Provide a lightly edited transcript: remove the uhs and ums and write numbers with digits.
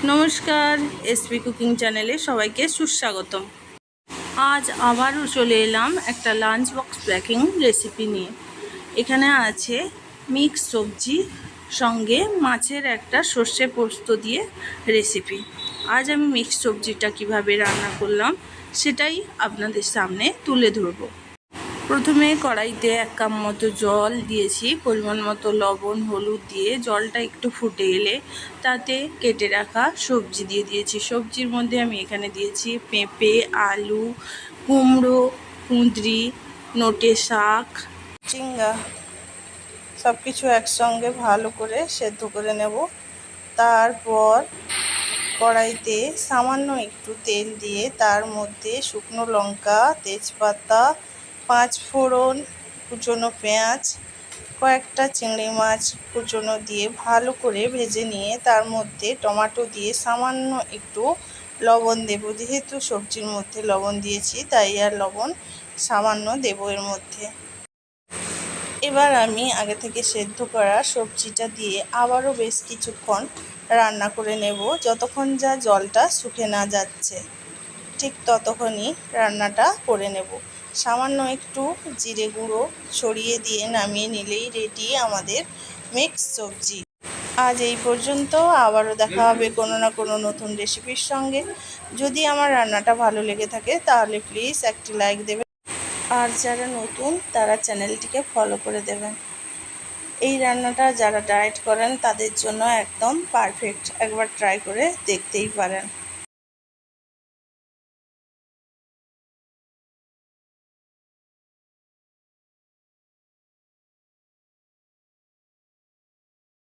নমস্কার, SP cooking চ্যানেলে সবাইকে সুস্বাগতম। আজ আবারও চলে এলাম একটা লাঞ্চ বক্স প্যাকিং রেসিপি নিয়ে। এখানে আছে মিক্স সবজি সঙ্গে মাছের একটা সর্ষে পোস্ত দিয়ে রেসিপি। আজ আমি মিক্স সবজিটা কিভাবে রান্না করলাম সেটাই আপনাদের সামনে তুলে ধরবো। প্রথমে কড়াইতে 1 কাপ মতো জল দিয়েছি, পরিমাণ মতো লবণ হলুদ দিয়ে জলটা একটু ফুটে এলে তাতে কেটে রাখা সবজি দিয়ে দিয়েছি। সবজির মধ্যে আমি এখানে দিয়েছি পেঁপে, আলু, কুমড়ো, কুঁদরি, নোটে শাক, ঝিঙ্গা, সব কিছু একসঙ্গে ভালো করে সেদ্ধ করে নেব। তারপর কড়াইতে সামান্য একটু তেল দিয়ে তার মধ্যে শুকনো লঙ্কা, তেজপাতা, 5 ফোড়ন, কুচনো পেঁয়াজ, কয়েকটা চিংড়ি মাছ কুচনো দিয়ে ভালো করে ভেজে নিয়ে তার মধ্যে টমেটো দিয়ে সামান্য একটু লবণ দেব। যেহেতু সবজির মধ্যে লবণ দিয়েছি তাই আর লবণ সামান্য দেব এর মধ্যে। এবার আমি আগে থেকে সেদ্ধ করা সবজিটা দিয়ে আবারও বেশ কিছুক্ষণ রান্না করে নেব, যতক্ষণ যা জলটা শুকে না যাচ্ছে ঠিক ততক্ষণই রান্নাটা করে নেব। সামান্য একটু জিরে গুঁড়ো ছড়িয়ে দিয়ে নামিয়ে নিলেই রেডি আমাদের মিক্স সবজি। আজ এই পর্যন্ত, আবারও দেখা হবে কোনো না কোনো নতুন রেসিপির সঙ্গে। যদি আমার রান্নাটা ভালো লেগে থাকে তাহলে প্লিজ একটি লাইক দেবেন, আর যারা নতুন তারা চ্যানেলটিকে ফলো করে দেবেন। এই রান্নাটা যারা ডায়েট করেন তাদের জন্য একদম পারফেক্ট, একবার ট্রাই করে দেখতেই পারেন।